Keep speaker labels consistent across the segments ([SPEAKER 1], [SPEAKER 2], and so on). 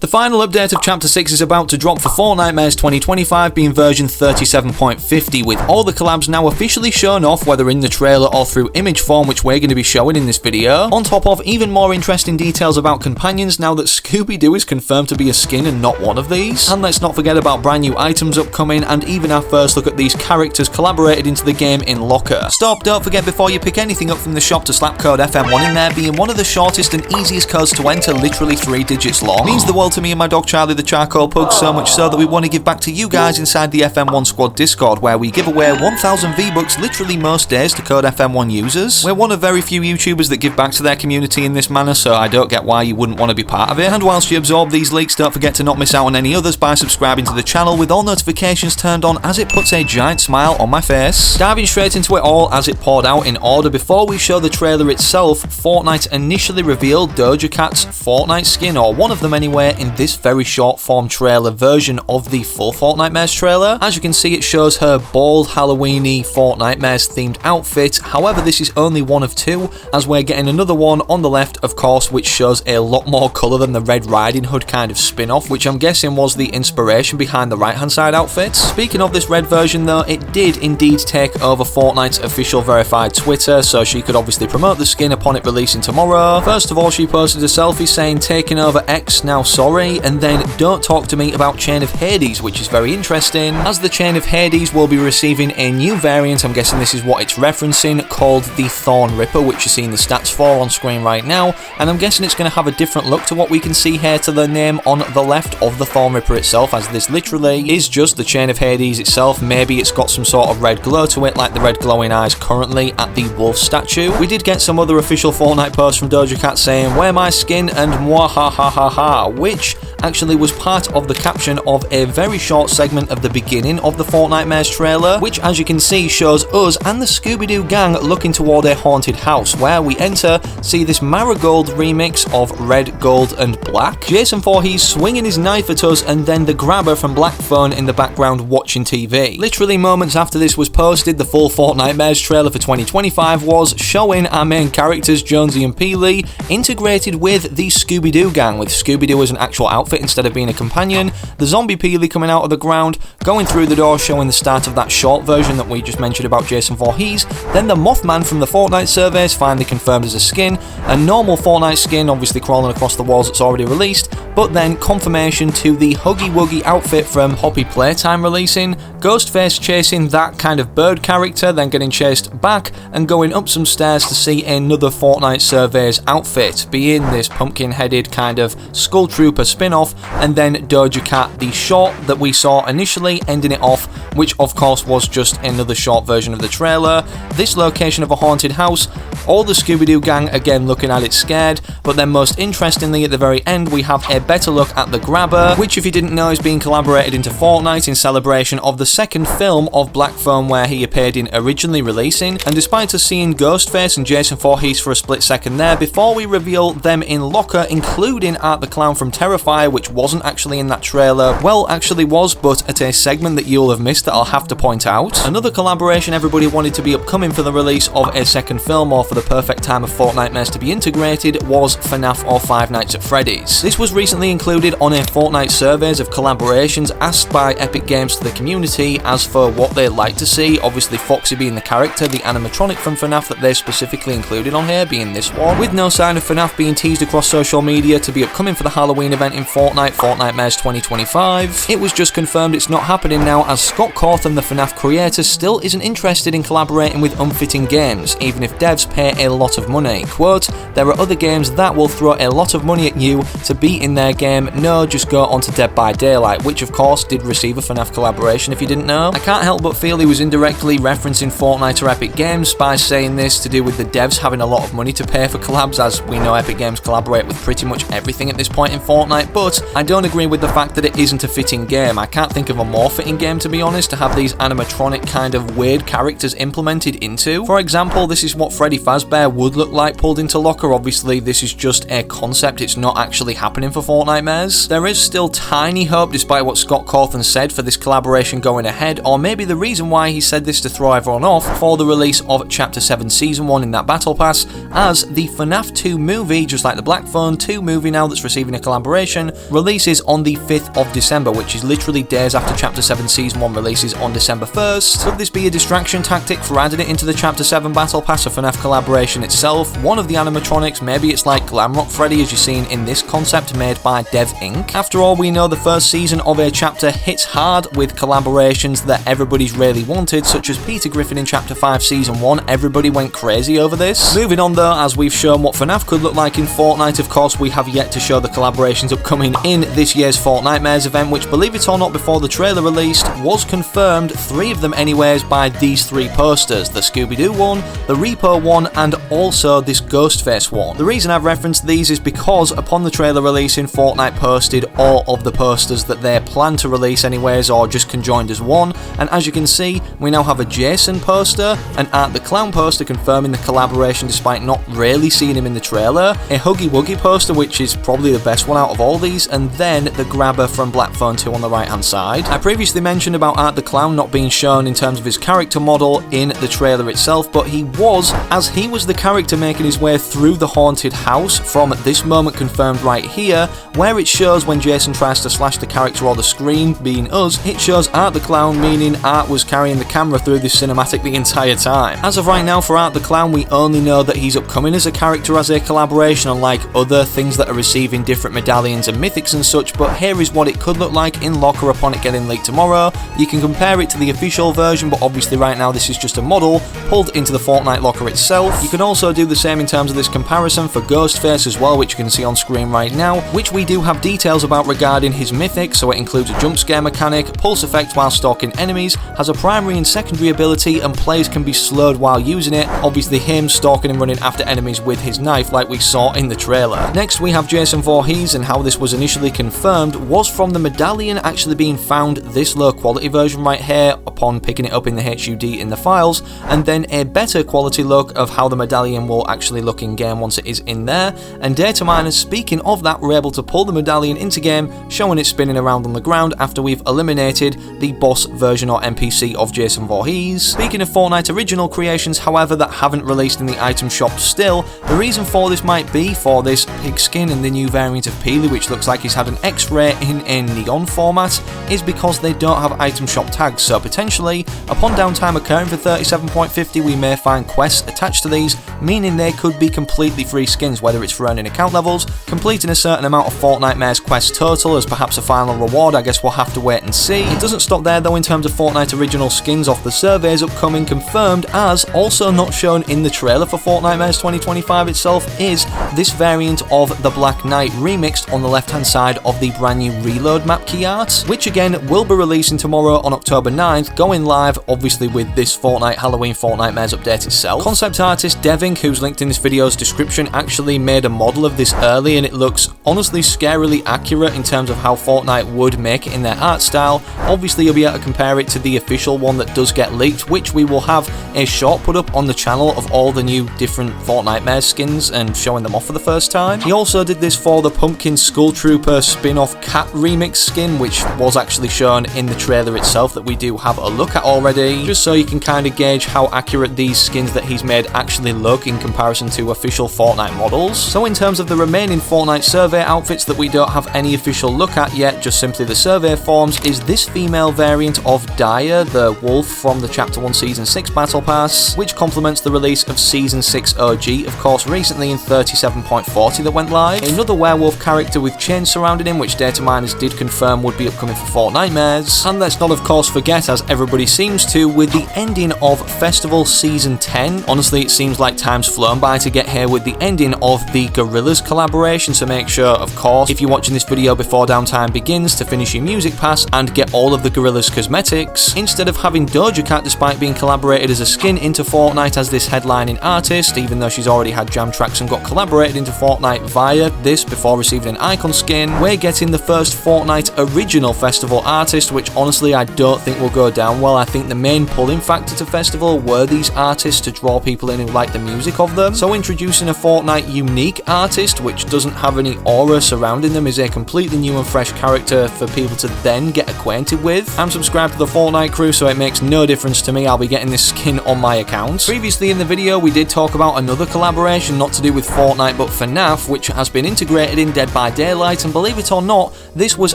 [SPEAKER 1] The final update of Chapter 6 is about to drop for Fortnitemares 2025, being version 37.50, with all the collabs now officially shown off, whether in the trailer or through image form, which we're going to be showing in this video, on top of even more interesting details about companions now that Scooby-Doo is confirmed to be a skin and not one of these. And let's not forget about brand new items upcoming, and even our first look at these characters collaborated into the game in Locker. Stop, don't forget before you pick anything up from the shop to slap code FM1 in there, being one of the shortest and easiest codes to enter, literally 3 digits long. Means the world to me and my dog Charlie the Charcoal Pug, so much so that we want to give back to you guys inside the FM1 Squad Discord, where we give away 1,000 V-Bucks literally most days to code FM1 users. We're one of very few YouTubers that give back to their community in this manner, so I don't get why you wouldn't want to be part of it. And whilst you absorb these leaks, don't forget to not miss out on any others by subscribing to the channel with all notifications turned on, as it puts a giant smile on my face. Diving straight into it all as it poured out in order, before we show the trailer itself, Fortnite initially revealed Doja Cat's Fortnite skin, or one of them anyway, in this very short form trailer version of the full Fortnitemares trailer. As you can see, it shows her bald, Halloweeny Fortnitemares themed outfit. However, this is only one of 2, as we're getting another one on the left, of course, which shows a lot more colour than the Red Riding Hood kind of spin-off, which I'm guessing was the inspiration behind the right-hand side outfit. Speaking of this red version though, it did indeed take over Fortnite's official verified Twitter, so she could obviously promote the skin upon it releasing tomorrow. First of all, she posted a selfie saying "taking over X, now sorry," and then "don't talk to me about Chain of Hades," which is very interesting, as the Chain of Hades will be receiving a new variant, I'm guessing this is what it's referencing, called the Thorn Ripper, which you're seeing the stats for on screen right now, and I'm guessing it's going to have a different look to what we can see here to the name on the left of the Thorn Ripper itself, as this literally is just the Chain of Hades itself. Maybe it's got some sort of red glow to it, like the red glowing eyes currently at the wolf statue. We did get some other official Fortnite posts from Doja Cat saying "wear my skin" and "mwahahaha," which actually was part of the caption of a very short segment of the beginning of the Fortnitemares trailer, which, as you can see, shows us and the Scooby-Doo gang looking toward a haunted house, where we enter, see this Marigold remix of Red, Gold and Black, Jason Voorhees swinging his knife at us, and then the grabber from Black Phone in the background watching TV. Literally moments after this was posted, the full Fortnitemares trailer for 2025 was showing our main characters, Jonesy and Peely, integrated with the Scooby-Doo gang, with Scooby-Doo as an actual outfit instead of being a companion, the zombie Peely coming out of the ground, going through the door, showing the start of that short version that we just mentioned about Jason Voorhees, then the Mothman from the Fortnite surveys finally confirmed as a skin, a normal Fortnite skin obviously crawling across the walls that's already released, but then confirmation to the Huggy Wuggy outfit from Poppy Playtime releasing, Ghostface chasing that kind of bird character, then getting chased back and going up some stairs to see another Fortnite surveys outfit, being this pumpkin-headed kind of Skull Trooper spin-off, and then Doja Cat, the short that we saw initially, ending it off, which of course was just another short version of the trailer. This location of a haunted house, all the Scooby-Doo gang again looking at it scared, but then most interestingly at the very end we have a better look at the grabber, which if you didn't know is being collaborated into Fortnite in celebration of the second film of Black Phone where he appeared in originally releasing, and despite us seeing Ghostface and Jason Voorhees for a split second there, before we reveal them in Locker, including Art the Clown from Terrifier, which wasn't actually in that trailer, well actually was, but at a segment that you'll have missed that I'll have to point out. Another collaboration everybody wanted to be upcoming for the release of a second film, or for the perfect time of Fortnitemares to be integrated, was FNAF or Five Nights at Freddy's. This was recently included on a Fortnite surveys of collaborations asked by Epic Games to the community as for what they'd like to see, obviously Foxy being the character, the animatronic from FNAF that they specifically included on here being this one, with no sign of FNAF being teased across social media to be upcoming for the Halloween event in Fortnite, Fortnitemares 2025. It was just confirmed it's not happening now, as Scott Cawthon, the FNAF creator, still isn't interested in collaborating with unfitting games, even if devs pay a lot of money. Quote, "There are other games that will throw a lot of money at you to be in their game, no, just go on to Dead by Daylight," which of course did receive a FNAF collaboration if you didn't know. I can't help but feel he was indirectly referencing Fortnite or Epic Games by saying this to do with the devs having a lot of money to pay for collabs, as we know Epic Games collaborate with pretty much everything at this point in Fortnite, but I don't agree with the fact that it isn't a fitting game. I can't think of a more fitting game, to be honest, to have these animatronic kind of weird characters implemented into. For example, this is what Freddy Fazbear would look like pulled into Locker. Obviously this is just a concept, it's not actually happening for Fortnitemares. There is still tiny hope, despite what Scott Cawthon said, for this collaboration going ahead, or maybe the reason why he said this to throw everyone off, for the release of Chapter 7 Season 1 in that Battle Pass, as the FNAF 2 movie, just like the Black Phone 2 movie now that's receiving a collaboration, releases on the 5th of December, which is literally days after Chapter 7 Season 1 releases on December 1st. Could this be a distraction tactic for adding it into the Chapter 7 Battle Pass or FNAF collaboration itself? One of the animatronics, maybe it's like Glamrock Freddy as you're seeing in this concept made by Dev Inc. After all, we know the first season of a chapter hits hard with collaborations that everybody's really wanted, such as Peter Griffin in Chapter 5 Season 1. Everybody went crazy over this. Moving on though, as we've shown what FNAF could look like in Fortnite, of course we have yet to show the collaborations upcoming in this year's Fortnitemares event, which, believe it or not, before the trailer released, was confirmed, 3 of them anyways, by these 3 posters: the Scooby-Doo one, the Reaper one, and also this Ghostface one. The reason I've referenced these is because upon the trailer releasing, Fortnite posted all of the posters that they plan to release anyways, or just conjoined as one, and as you can see, we now have a Jason poster, an Art the Clown poster confirming the collaboration despite not really seeing him in the trailer, a Huggy Wuggy poster, which is probably the best one out of all these, and then the Grabber from Black Phone 2 on the right hand side. I previously mentioned about Art the Clown not being shown in terms of his character model in the trailer itself, but he was, as he was the character making his way through the haunted house from this moment confirmed right here, where it shows when Jason tries to slash the character or the screen, being us, it shows Art the Clown, meaning Art was carrying the camera through this cinematic the entire time. As of right now, for Art the Clown, we only know that he's upcoming as a character as a collaboration, unlike other things that are receiving different medallions and mythics and such, but here is what it could look like in Locker upon it getting leaked tomorrow. You can compare it to the official version, but obviously right now this is just a model pulled into the Fortnite Locker itself. You can also do the same in terms of this comparison for Ghostface as well, which you can see on screen right now, which we do have details about regarding his mythic, so it includes a jump scare mechanic, pulse effect while stalking enemies, has a primary and secondary ability, and players can be slowed while using it, obviously him stalking and running after enemies with his knife like we saw in the trailer. Next we have Jason Voorhees, and how this was initially confirmed was from the medallion actually being found, this low quality version right here, upon picking it up in the HUD in the files, and then a better quality look of how the medallion will actually look in game once it is in there, and data miners, speaking of that, were able to pull the medallion into game, showing it spinning around on the ground after we've eliminated the boss version or NPC of Jason Voorhees. Speaking of Fortnite original creations, however, that haven't released in the item shop still, the reason for this might be for this pig skin and the new variant of Peely, which looks like he's had an X-ray in a neon format, is because they don't have item shop tags, so potentially, upon downtime occurring for 37.50, we may find quests attached to these, meaning they could be completely free skins, whether it's for earning account levels, completing a certain amount of Fortnitemares quests total as perhaps a final reward. I guess we'll have to wait and see. It doesn't stop there though in terms of Fortnite original skins off the surveys upcoming confirmed, as also not shown in the trailer for Fortnitemares 2025 itself is this variant of the Black Knight remixed on the left hand side of the brand new Reload map key art, which again will be releasing tomorrow on October 9th, going live obviously with this Fortnite Halloween Fortnitemares update itself. Concept artist Dev Inc, who's linked in this video's description, actually made a model of this early, and it looks honestly scarily accurate in terms of how Fortnite would make it in their art style. Obviously you'll be able to compare it to the official one that does get leaked, which we will have a short put up on the channel of all the new different Fortnitemares skins and showing them off for the first time. He also did this for the Pumpkin Skull Trooper spin-off cat remix skin, which was actually shown in the trailer itself that we do have a look at already, just so you can kind of gauge how accurate these skins that he's made actually look in comparison to official Fortnite models. So in terms of the remaining Fortnite survey outfits that we don't have any official look at yet, just simply the survey forms, is this female variant of Dyer, the wolf from the Chapter 1 Season 6 Battle Pass, which complements the release of Season 6 OG, of course recently in 37.40 that went live. Another werewolf character with chains surrounding him, which data miners did confirm would be upcoming for Fortnitemares. And let's not of course forget, as everybody seems to, with the ending of Festival Season 10, honestly it seems like time's flown by to get here with the ending of the Gorillaz collaboration, so make sure of course if you're watching this video before downtime begins to finish your music pass and get all of the Gorillaz cosmetics, instead of having Doja Cat despite being collaborated as a skin into Fortnite as this headlining artist, even though she's already had jam tracks and got collaborated into Fortnite via this before receiving an icon skin, we're getting the first Fortnite original festival artist, which honestly I don't think will go down well. I think the main pulling factor to festival were these artists to draw people in who like the music of them, so introducing a Fortnite unique artist which doesn't have any aura surrounding them is a completely new and fresh character for people to then get acquainted with. I'm subscribed to the Fortnite crew, so it makes no difference to me. I'll be getting this skin on my account. Previously in the video we did talk about another collaboration not to do with Fortnite but FNAF, which has been integrated in Dead by Daylight, light, and believe it or not, this was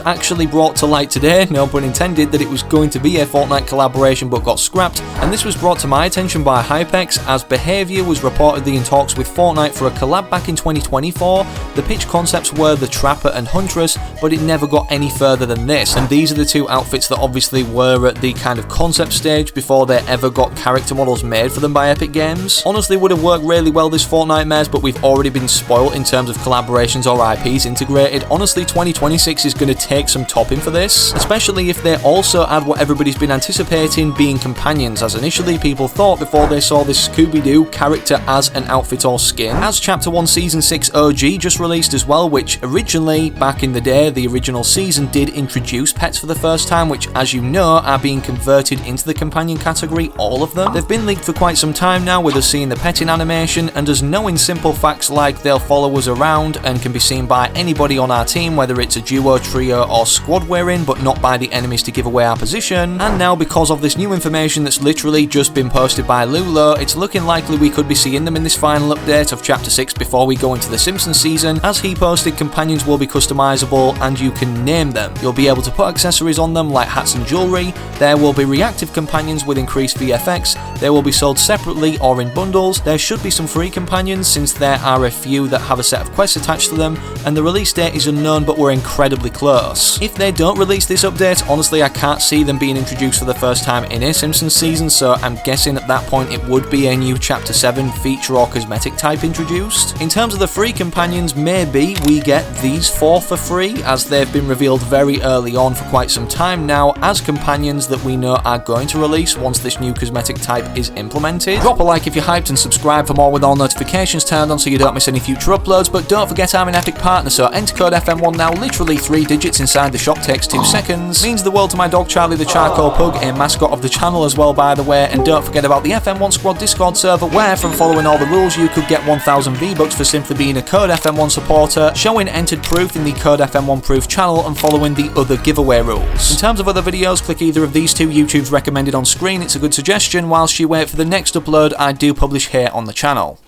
[SPEAKER 1] actually brought to light today, no pun intended, that it was going to be a Fortnite collaboration but got scrapped, and this was brought to my attention by Hypex as Behaviour was reportedly in talks with Fortnite for a collab back in 2024. The pitch concepts were the Trapper and Huntress, but it never got any further than this, and these are the two outfits that obviously were at the kind of concept stage before they ever got character models made for them by Epic Games. Honestly, would have worked really well this Fortnitemares, but we've already been spoiled in terms of collaborations or IPs integrated. Honestly, 2026 is going to take some topping for this, especially if they also add what everybody's been anticipating, being companions, as initially people thought before they saw this Scooby-Doo character as an outfit or skin. As Chapter 1 Season 6 OG just released as well, which originally, back in the day, the original season did introduce pets for the first time, which, as you know, are being converted into the companion category, all of them. They've been leaked for quite some time now, with us seeing the petting animation, and us knowing simple facts like they'll follow us around and can be seen by anybody on our team, whether it's a duo, trio or squad we're in, but not by the enemies to give away our position. And now, because of this new information that's literally just been posted by Lulo, it's looking likely we could be seeing them in this final update of Chapter 6 before we go into the Simpsons season. As he posted, companions will be customizable and you can name them. You'll be able to put accessories on them like hats and jewelry. There will be reactive companions with increased VFX. They will be sold separately or in bundles. There should be some free companions since there are a few that have a set of quests attached to them, and the release date is unknown, but we're incredibly close. If they don't release this update, honestly I can't see them being introduced for the first time in a Simpsons season, so I'm guessing at that point it would be a new Chapter 7 feature or cosmetic type introduced. In terms of the free companions, maybe we get these 4 for free, as they've been revealed very early on for quite some time now as companions that we know are going to release once this new cosmetic type is implemented. Drop a like if you're hyped and subscribe for more with all notifications turned on so you don't miss any future uploads, but don't forget I'm an Epic partner, so enter code FM1 now, literally 3 digits inside the shop, takes 2 seconds. Means the world to my dog Charlie the Charcoal Pug, a mascot of the channel as well by the way, and don't forget about the FM1 Squad Discord server where, from following all the rules, you could get 1000 V-Bucks for simply being a Code FM1 supporter, showing entered proof in the Code FM1 proof channel and following the other giveaway rules. In terms of other videos, click either of these two YouTube's recommended on screen, it's a good suggestion whilst you wait for the next upload I do publish here on the channel.